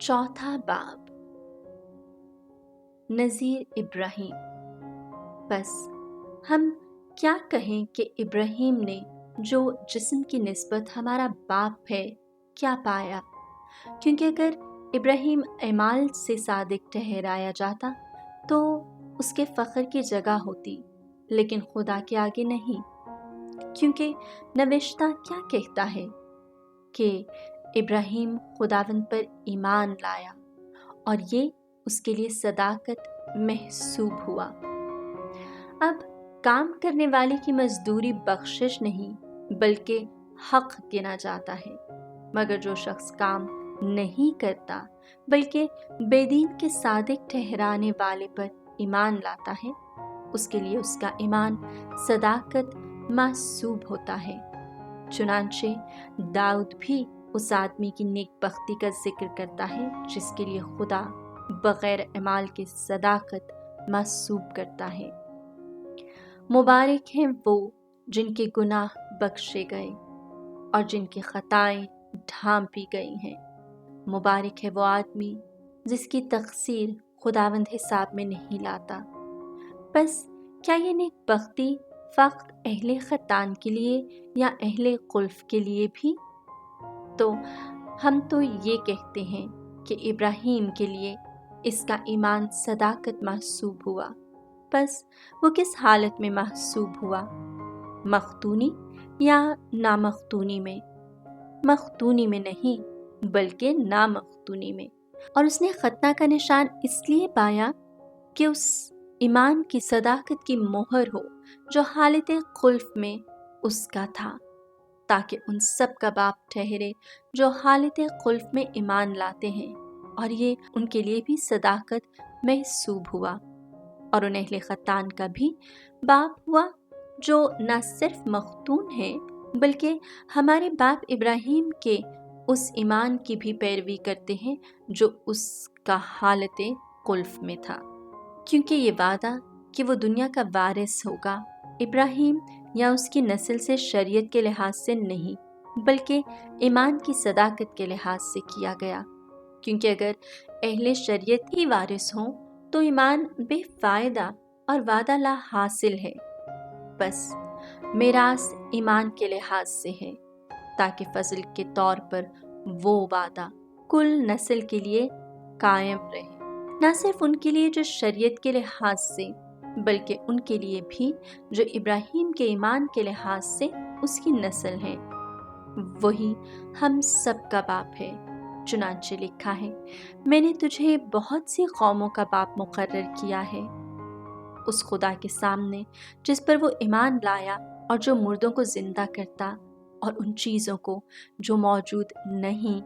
चौथा बाब। नज़ीर इब्राहीम। बस हम क्या कहें कि इब्राहीम ने जो जिस्म की निस्बत हमारा बाप है क्या पाया, क्योंकि अगर इब्राहीम एमाल से सादिक ठहराया जाता तो उसके फ़ख्र की जगह होती, लेकिन खुदा के आगे नहीं, क्योंकि नविश्ता क्या कहता है कि इब्राहीम खुदावंद पर ईमान लाया और ये उसके लिए सदाकत महसूब हुआ। अब काम करने वाले की मजदूरी बख्शिश नहीं बल्कि हक गिना जाता है, मगर जो शख्स काम नहीं करता बल्कि बेदीन के सादिक ठहराने वाले पर ईमान लाता है, उसके लिए उसका ईमान सदाकत महसूब होता है। चुनांचे दाऊद भी उस आदमी की नेकबख्ती का जिक्र करता है जिसके लिए खुदा बगैर अमाल के सदाकत महसूब करता है। मुबारक हैं वो जिनके गुनाह बख्शे गए और जिनकी खताएं ढांपी गई हैं। मुबारक है वो आदमी जिसकी तकसीर खुदावंद हिसाब में नहीं लाता। बस क्या ये नेकबख्ती फ़क़्त अहले ख़तान के लिए या अहले कुल्फ़ के लिए भी? तो हम तो ये कहते हैं कि इब्राहीम के लिए इसका ईमान सदाकत महसूब हुआ। बस वो किस हालत में महसूब हुआ, मख्तूनी या नामख्तूनी में? मख्तूनी में नहीं बल्कि नामख्तूनी में। और उसने खतना का निशान इसलिए पाया कि उस ईमान की सदाकत की मोहर हो जो हालत खुल्फ में उसका था, ताकि उन सब का बाप ठहरे जो हालत खुल्फ में ईमान लाते हैं, और ये उनके लिए भी सदाकत महसूब हुआ। और उन अहले खतान का भी बाप हुआ जो न सिर्फ मख्तून है बल्कि हमारे बाप इब्राहीम के उस ईमान की भी पैरवी करते हैं जो उसका हालत कुल्फ में था, क्योंकि ये वादा कि वो दुनिया का वारिस होगा इब्राहीम या उसकी नस्ल से शरीयत के लिहाज से नहीं बल्कि ईमान की सदाकत के लिहाज से किया गया, क्योंकि अगर अहले शरीयत ही वारिस हों तो ईमान बेफायदा और वादा ला हासिल है। बस मिरास ईमान के लिहाज से है ताकि फजल के तौर पर वो वादा कुल नस्ल के लिए कायम रहे, न सिर्फ उनके लिए जो शरीयत के लिहाज से बल्कि उनके लिए भी जो इब्राहीम के ईमान के लिहाज से उसकी नस्ल है। वही हम सब का बाप है। चुनांचे लिखा है, मैंने तुझे बहुत सी कौमों का बाप मुकर्रर किया है। उस खुदा के सामने जिस पर वो ईमान लाया और जो मुर्दों को जिंदा करता और उन चीज़ों को जो मौजूद नहीं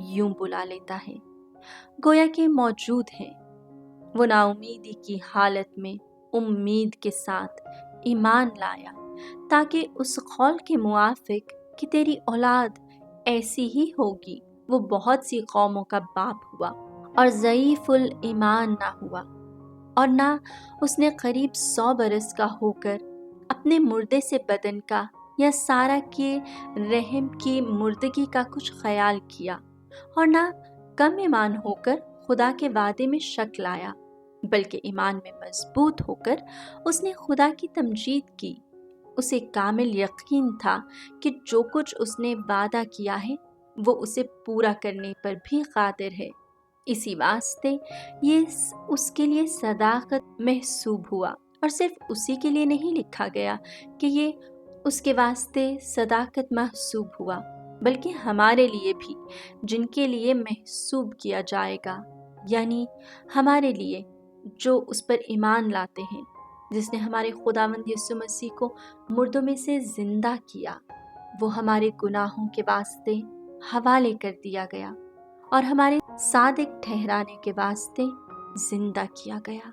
यूं बुला लेता है गोया के मौजूद हैं। वो नाउमीदी की हालत में उम्मीद के साथ ईमान लाया ताकि उस कौल के मुआफिक कि तेरी औलाद ऐसी ही होगी वो बहुत सी कौमों का बाप हुआ और ज़ईफ़ुल ईमान ना हुआ, और ना उसने करीब 100 बरस का होकर अपने मुर्दे से बदन का या सारा के रहम की मुर्दगी का कुछ ख्याल किया, और ना कम ईमान होकर खुदा के वादे में शक लाया, बल्कि ईमान में मजबूत होकर उसने खुदा की तमजीद की। उसे कामिल यकीन था कि जो कुछ उसने वादा किया है वो उसे पूरा करने पर भी कादिर है। इसी वास्ते ये उसके लिए सदाकत महसूब हुआ, और सिर्फ उसी के लिए नहीं लिखा गया कि ये उसके वास्ते सदाकत महसूब हुआ, बल्कि हमारे लिए भी जिनके लिए महसूब किया जाएगा, यानी हमारे लिए जो उस पर ईमान लाते हैं, जिसने हमारे खुदावंद यीशु मसीह को मुर्दों में से जिंदा किया। वो हमारे गुनाहों के वास्ते हवाले कर दिया गया और हमारे सादिक ठहराने के वास्ते जिंदा किया गया।